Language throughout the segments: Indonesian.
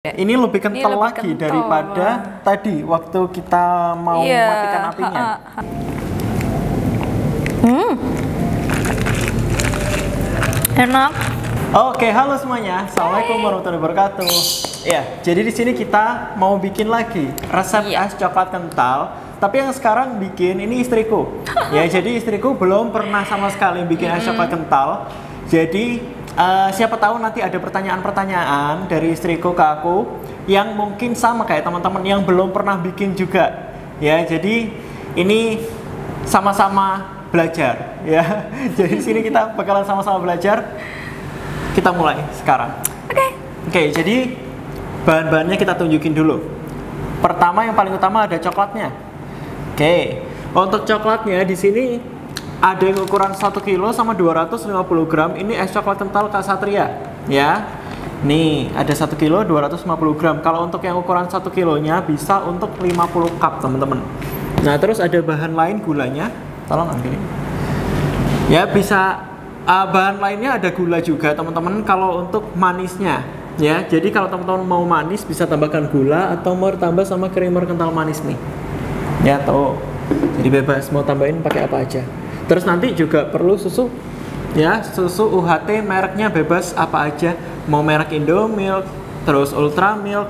Ini lebih kental lagi daripada tadi waktu kita mau matikan apinya. Enak. Oke, halo semuanya. Assalamualaikum warahmatullahi wabarakatuh. Ya, jadi di sini kita mau bikin lagi resep es coklat kental. Tapi yang sekarang bikin ini istriku. Ya, jadi istriku belum pernah sama sekali bikin es coklat kental. Jadi siapa tahu nanti ada pertanyaan-pertanyaan dari istriku ke aku yang mungkin sama kayak teman-teman yang belum pernah bikin juga. Ya, jadi ini sama-sama belajar ya. Jadi di sini kita bakalan sama-sama belajar. Kita mulai sekarang. Oke, jadi bahan-bahannya kita tunjukin dulu. Pertama yang paling utama ada coklatnya. Oke, untuk coklatnya di sini ada yang ukuran 1 kilo sama 250 gram. Ini es coklat kental Kak Satria ya. Nih, ada 1 kilo 250 gram. Kalau untuk yang ukuran 1 kilonya bisa untuk 50 cup, teman-teman. Nah, terus ada bahan lain gulanya. Tolong ambilin. Ya, bisa bahan lainnya ada gula juga, teman-teman. Kalau untuk manisnya ya. Jadi kalau teman-teman mau manis bisa tambahkan gula atau mau tambah sama creamer kental manis nih. Ya, tuh. Jadi bebas mau tambahin pakai apa aja. Terus nanti juga perlu susu ya, susu UHT mereknya bebas apa aja, mau merek Indomilk, terus Ultra Milk,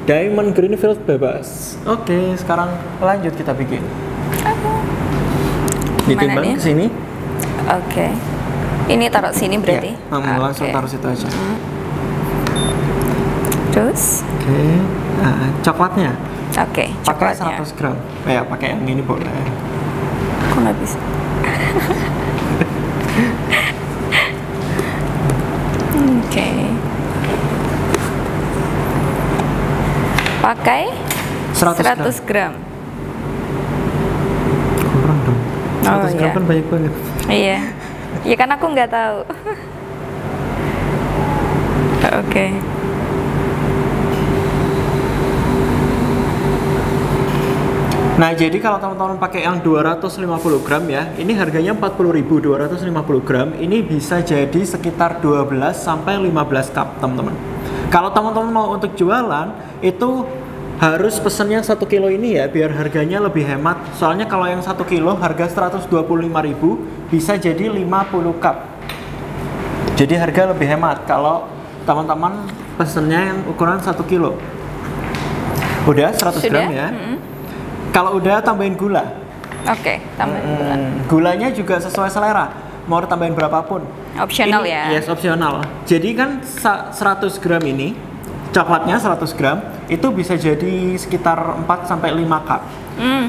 Diamond, Greenfield bebas. Oke, sekarang lanjut kita bikin. Ditimbang ke sini. Oke. Ini taruh sini berarti? Ya, langsung taruh situ aja. Terus? Oke, nah, coklatnya. Oke, pakai coklatnya 100 gram. Ya, pakai yang ini boleh. Kok nggak bisa? Oke. Pakai 100 gram. Kurang dong. 100 gram kan banyak banget. Iya. Ya kan aku nggak tahu. Oke. Nah, jadi kalau teman-teman pakai yang 250 gram ya, ini harganya 40.000, 250 gram, ini bisa jadi sekitar 12 sampai 15 cup, teman-teman. Kalau teman-teman mau untuk jualan, itu harus pesen yang 1 kilo ini ya, biar harganya lebih hemat. Soalnya kalau yang 1 kilo harga 125.000, bisa jadi 50 cup. Jadi harga lebih hemat kalau teman-teman pesennya yang ukuran 1 kilo. Udah 100 gram ya. Kalau udah tambahin gula. Oke, tambahin gula. Gulanya juga sesuai selera. Mau tambahin berapapun. Opsional ini, ya. Yes, opsional. Jadi kan 100 gram ini, coklatnya 100 gram, itu bisa jadi sekitar 4 sampai 5 cup.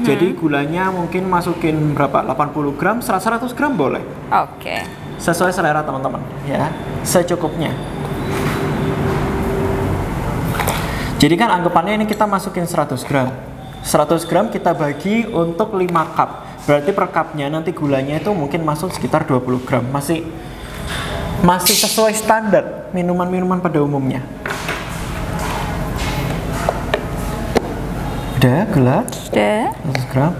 Jadi gulanya mungkin masukin berapa? 80 gram, 100 gram boleh. Oke. Sesuai selera teman-teman ya. Secukupnya. Jadi kan anggapannya ini kita masukin 100 gram. 100 gram kita bagi untuk 5 cup. Berarti per cupnya nanti gulanya itu mungkin masuk sekitar 20 gram. Masih sesuai standar minuman-minuman pada umumnya. Udah gula? Udah. 100 gram.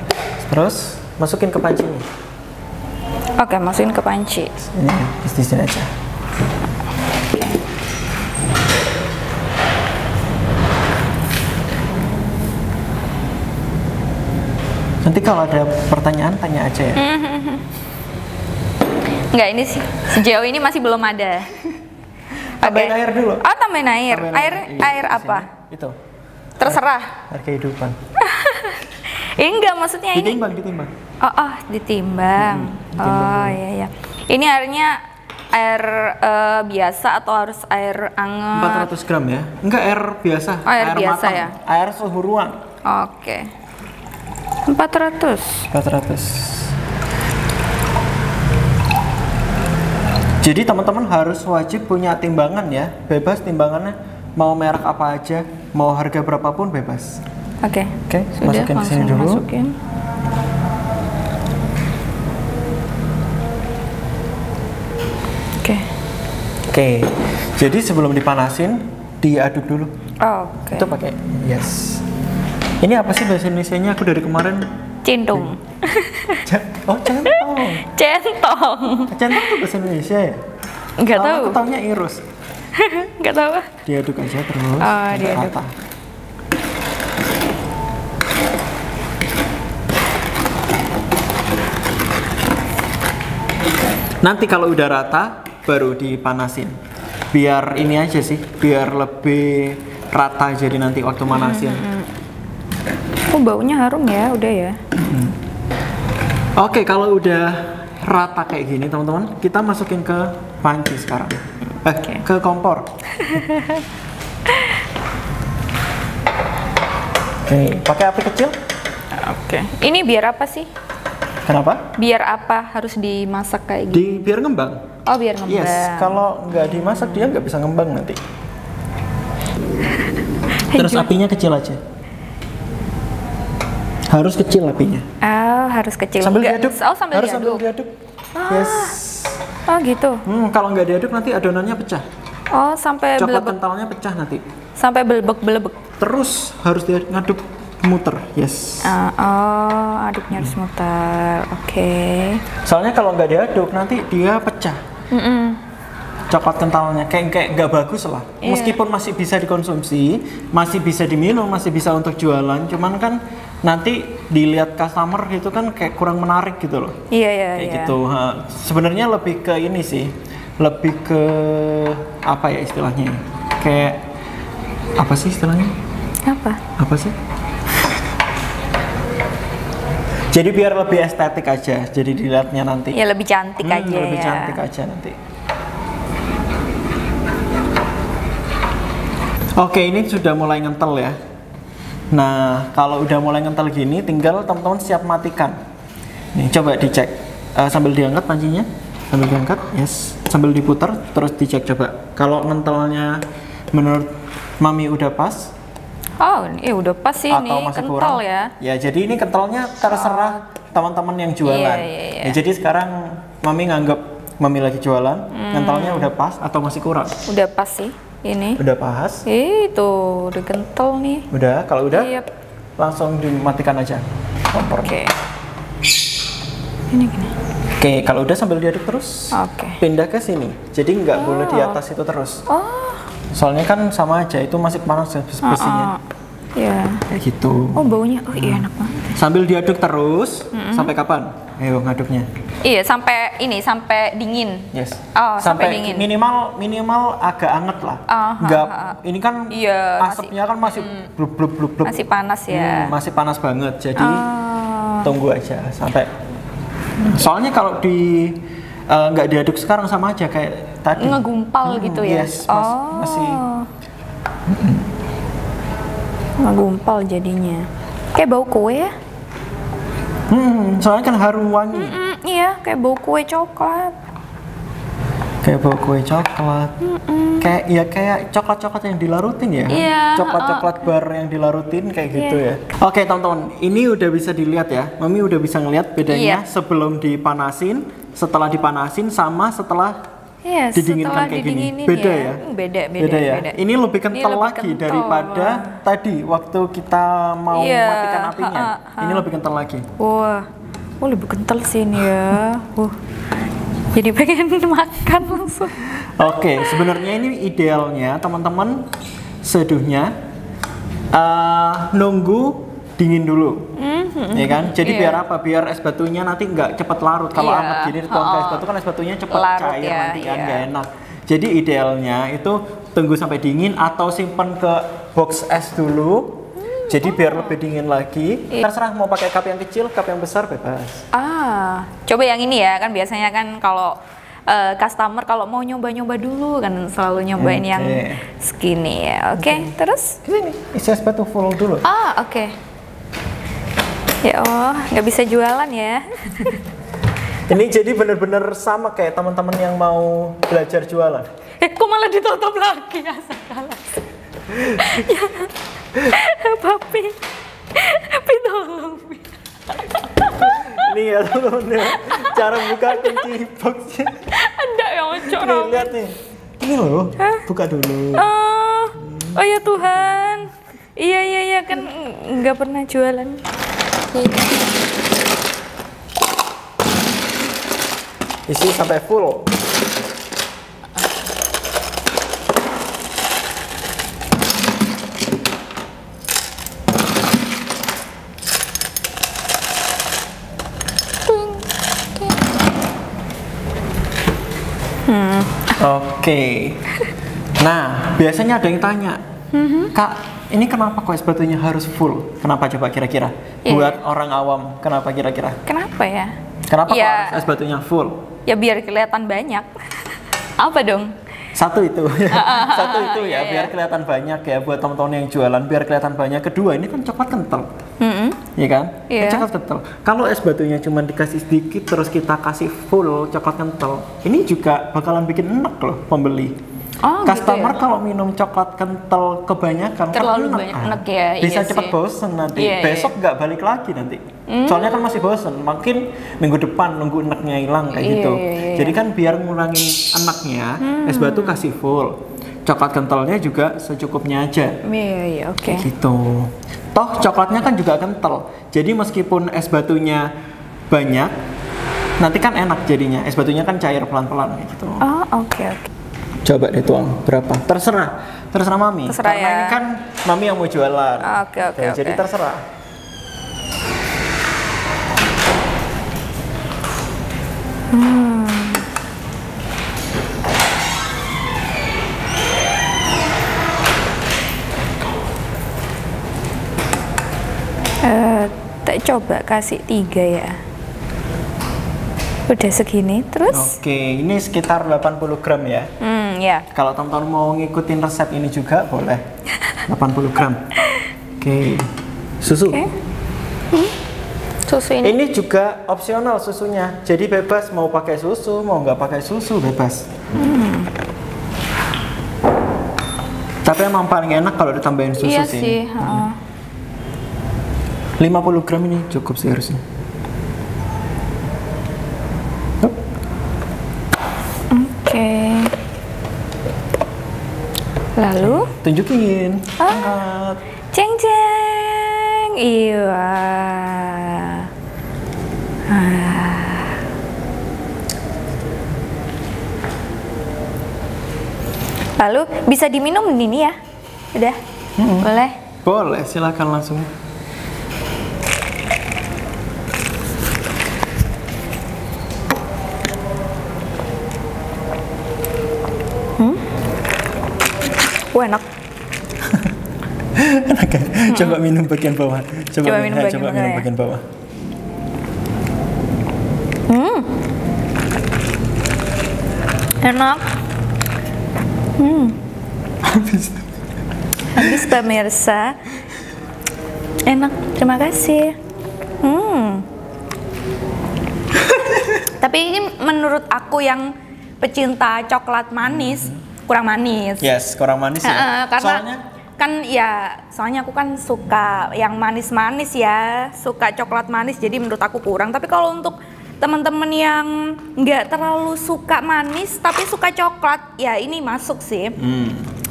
Terus masukin ke panci nih. Oke, masukin ke panci. Ini di sini aja. Nanti kalau ada pertanyaan tanya aja ya. Enggak, ini sih sejauh ini masih belum ada. Tambahin air dulu. Oh, tambahin air. Air apa? Itu. Terserah. Air kehidupan. Ini enggak, maksudnya ini. Ditimbang. Oh, ditimbang. Oh, iya. Ini airnya air biasa atau harus air hangat? 400 gram ya. Enggak, air biasa. Oh, air biasa matang. ya. Air suhu ruang. Oke. 400. Jadi teman-teman harus wajib punya timbangan ya. Bebas timbangannya mau merek apa aja, mau harga berapapun bebas. Oke, masukin ke sini dulu. Oke. Jadi sebelum dipanasin, diaduk dulu. Oke. Itu pakai yes. Ini apa sih bahasa Indonesianya? Aku dari kemarin Cintung. Centong. Centong. Centong itu bahasa Indonesia ya? Enggak tahu. Aku taunya irus. Nggak tahu. Diaduk aja terus. Oh, diaduk. Rata. Nanti kalau udah rata baru dipanasin. Biar ini aja sih, biar lebih rata jadi nanti waktu manasin. Oh, baunya harum ya, udah ya. Oke, kalau udah rata kayak gini teman-teman, kita masukin ke panci sekarang. Ke kompor. Oke, pakai api kecil. Oke. Ini biar apa sih? Kenapa? Biar apa harus dimasak kayak gini? Biar ngembang. Oh, biar ngembang. Yes, kalau nggak dimasak dia nggak bisa ngembang nanti. Terus apinya kecil aja. Harus kecil apinya. Oh, harus kecil. Sambil diaduk. Oh, sambil harus diaduk. sambil diaduk. Ah. Yes. Oh, gitu. Kalau nggak diaduk nanti adonannya pecah. Oh, sampai Coklat belebek. kentalnya pecah nanti. Sampai belebek-belebek. Terus harus ngaduk muter. Yes. Oh, aduknya harus muter. Oke. Soalnya kalau nggak diaduk nanti dia pecah. Coklat kentalnya kayak nggak bagus lah. Iya. Meskipun masih bisa dikonsumsi, masih bisa diminum, masih bisa untuk jualan, cuman kan nanti dilihat customer itu kan kayak kurang menarik gitu loh. Iya, iya, Kayak iya. gitu. Sebenarnya lebih ke ini sih, lebih ke apa ya istilahnya? Kayak apa sih istilahnya? Apa? Apa sih? Jadi biar lebih estetik aja, jadi dilihatnya nanti. Ya lebih cantik aja lebih ya. cantik aja nanti. Oke, ini sudah mulai ngentel ya. Nah, kalau udah mulai ngentel gini, tinggal teman-teman siap matikan. Nih, coba dicek. Sambil diangkat pancinya, sambil diangkat, yes. Sambil diputar, terus dicek coba. Kalau ngentelnya menurut Mami udah pas, Oh, ini udah pas sih atau nih, masih kental kurang ya. Ya, jadi ini kentalnya terserah teman-teman yang jualan. Iya. Ya, jadi sekarang Mami nganggap Mami lagi jualan, kentalnya udah pas atau masih kurang? Udah pas sih ini. Udah pas? Itu udah kental nih. Udah, kalau udah Yep. langsung dimatikan aja kompor. Oke. Ini gini. Oke, kalau udah sambil diaduk terus. Oke. Pindah ke sini. Jadi nggak boleh di atas itu terus. Oh. Soalnya kan sama aja, itu masih panas ya besinya. Iya. Kayak gitu. Oh, baunya. Oh, iya enak banget. Sambil diaduk terus, sampai kapan? Ayo ngaduknya. Iya, sampai dingin. Yes. Oh, sampai dingin. Minimal agak anget lah. Nggak, ini kan Iya, asapnya kan masih blub blub blub blub. Masih panas ya. Masih panas banget. Jadi Oh. tunggu aja sampai. Soalnya kalau nggak diaduk sekarang sama aja kayak tadi. Ngegumpal gitu ya. Yes, masih. Ngegumpal jadinya. Kayak bau kue ya? Soalnya kan harum wangi. Iya, kayak bau kue coklat. Kayak bau kue coklat. Kayak coklat-coklat yang dilarutin ya. Iya, Coklat-coklat bar yang dilarutin kayak gitu ya. Oke, teman-teman, ini udah bisa dilihat ya. Mami udah bisa ngeliat bedanya sebelum dipanasin, setelah dipanasin sama setelah Iya, didinginkan setelah kayak gini. didinginin Beda ya. ya? Beda ya. Ini lebih kental lebih lagi kental. daripada tadi waktu kita mau Iya, matikan apinya. Ini lebih kental lagi. Wah, lebih kental sih ini ya. Jadi pengen makan langsung. Oke, sebenarnya ini idealnya teman-teman seduhnya nunggu dingin dulu, ya kan? Jadi biar apa? Biar es batunya nanti nggak cepet larut. Kalau Iya. anget gini tuang es batu kan es batunya cepet Larut cair ya, nanti kan iya. nggak enak. Jadi idealnya itu tunggu sampai dingin atau simpan ke box es dulu. Jadi biar lebih dingin lagi. Terserah mau pakai cup yang kecil, cup yang besar bebas. Coba yang ini ya, kan biasanya kan kalau customer kalau mau nyoba-nyoba dulu kan selalu nyobain yang segini ya. Oke, terus? Ini isi es batu full dulu. Oke. Ya Allah, nggak bisa jualan ya. Ini jadi bener-bener sama kayak teman-teman yang mau belajar jualan. Kok malah ditutup lagi ya salah. Papi tolong. Ini ya teman-teman, cara buka kunci boxnya. Ada yang ngocok. Nih, lihat nih. Ini loh, buka dulu. Oh ya Tuhan. Iya kan nggak pernah jualan. Isi sampai full. Oke. Nah, biasanya ada yang tanya, Kak, ini kenapa kok es batunya harus full? Kenapa coba kira-kira? Buat orang awam, kenapa kira-kira? Kenapa ya? Kenapa kok harus es batunya full? Ya biar kelihatan banyak. Apa dong? Satu itu, satu itu ya, biar kelihatan banyak ya buat teman-teman yang jualan, biar kelihatan banyak. Kedua, ini kan coklat kental, ya kan? Ini coklat kental. Kalau es batunya cuma dikasih sedikit, terus kita kasih full coklat kental, ini juga bakalan bikin enak loh pembeli. Customer gitu ya? kalau minum coklat kental kebanyakan terlalu kan banyak enak ya. Bisa cepat bosen nanti. Besok nggak balik lagi nanti. Soalnya kan masih bosen. Makin minggu depan nunggu enaknya hilang kayak gitu. Jadi kan biar ngurangin enaknya, es batu kasih full. Coklat kentalnya juga secukupnya aja. Iya, oke. Gitu. Toh coklatnya kan juga kental. Jadi meskipun es batunya banyak, nanti kan enak jadinya. Es batunya kan cair pelan-pelan gitu. Oh, oke. Coba deh tuang berapa? Terserah mami. Terserah karena ya. ini kan mami yang mau jualan. Oke. Jadi terserah. Tak coba kasih 3 ya. Udah segini, terus? Oke, ini sekitar 80 gram ya. Ya. Kalau teman-teman mau ngikutin resep ini juga boleh. 80 gram. Oke. Susu. Susu ini. Ini juga opsional susunya. Jadi bebas mau pakai susu, mau nggak pakai susu bebas. Tapi emang paling enak kalau ditambahin susu Iya sih. sih. 50 gram ini cukup sih harusnya. Oke. Lalu Tunjukin. Angkat. ceng ceng. Iya. Lalu bisa diminum ini ya? Udah. Boleh. Boleh, silakan langsung. Enak. Enak kan? Coba minum bagian bawah. Coba minum bagian bawah. Enak. Habis pemirsa. Enak, terima kasih. Tapi ini menurut aku yang pecinta coklat manis kurang manis. Yes, kurang manis ya. Karena soalnya aku kan suka yang manis-manis ya, suka coklat manis, jadi menurut aku kurang. Tapi kalau untuk teman-teman yang nggak terlalu suka manis tapi suka coklat, ya ini masuk sih.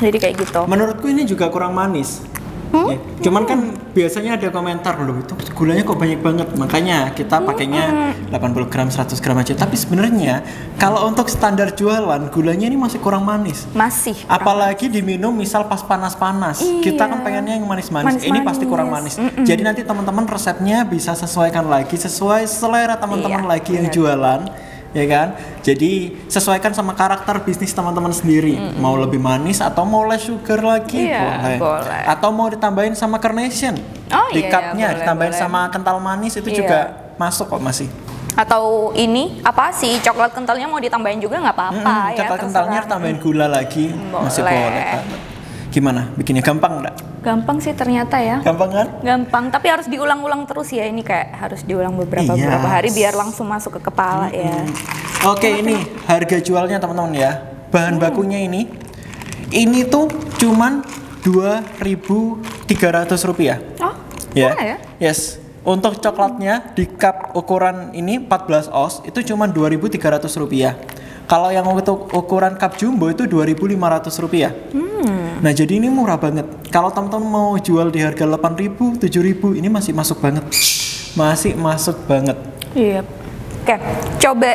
Jadi kayak gitu. Menurutku ini juga kurang manis. Ya. Cuman kan biasanya ada komentar loh, itu gulanya kok banyak banget. Makanya kita pakainya 80 gram, 100 gram aja. Tapi sebenarnya kalau untuk standar jualan, gulanya ini masih kurang manis. Masih. Apalagi diminum misal pas panas-panas. Kita kan pengennya yang manis-manis. Ini pasti kurang manis. Jadi nanti teman-teman resepnya bisa sesuaikan lagi sesuai selera teman-teman lagi yang jualan. Ya kan, jadi sesuaikan sama karakter bisnis teman-teman sendiri. Mau lebih manis atau mau less sugar lagi, boleh. Atau mau ditambahin sama carnation di cupnya, ditambahin sama kental manis itu juga masuk kok masih. Atau ini apa sih coklat kentalnya mau ditambahin juga nggak apa-apa ya. Coklat kentalnya ditambahin gula lagi masih boleh banget. Gimana, bikinnya gampang nggak? Gampang sih ternyata ya. Gampang kan? Gampang, tapi harus diulang-ulang terus ya. Ini kayak harus diulang beberapa hari biar langsung masuk ke kepala ya. Oke, ini harga jualnya teman-teman ya. Bahan bakunya ini tuh cuman Rp2.300. Oh, murah ya? Yes. Untuk coklatnya di cup ukuran ini 14 oz itu cuma Rp2.300. Kalau yang untuk ukuran cup jumbo itu Rp2.500. Nah jadi ini murah banget. Kalau teman-teman mau jual di harga 8.000, 7.000 ini masih masuk banget. Masih masuk banget. Iya. Oke, coba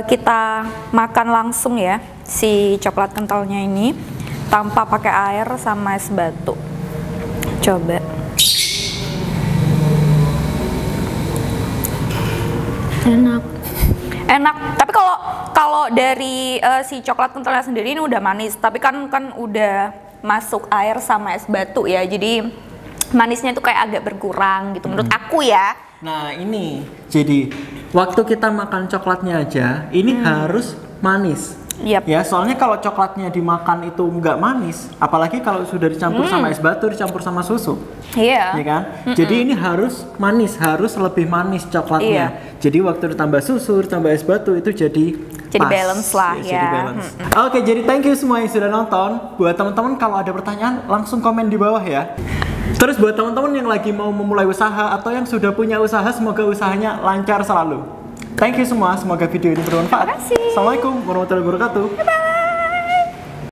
kita makan langsung ya si coklat kentalnya ini tanpa pakai air sama es batu. Coba. Enak. Tapi kalau kalau dari si coklat kentalnya sendiri ini udah manis, tapi kan udah masuk air sama es batu ya, jadi manisnya itu kayak agak berkurang gitu menurut aku ya. Nah ini, jadi waktu kita makan coklatnya aja, ini harus manis. Yap. Ya, soalnya kalau coklatnya dimakan itu nggak manis, apalagi kalau sudah dicampur sama es batu, dicampur sama susu. Iya. Ya kan? Jadi ini harus manis, harus lebih manis coklatnya. Jadi waktu ditambah susu, ditambah es batu itu jadi pas. balance lah ya. Jadi balance. Oke, jadi thank you semua yang sudah nonton. Buat teman-teman kalau ada pertanyaan langsung komen di bawah ya. Terus buat teman-teman yang lagi mau memulai usaha atau yang sudah punya usaha, semoga usahanya lancar selalu. Thank you semua, semoga video ini bermanfaat. Terima kasih. Assalamualaikum warahmatullahi wabarakatuh. Bye.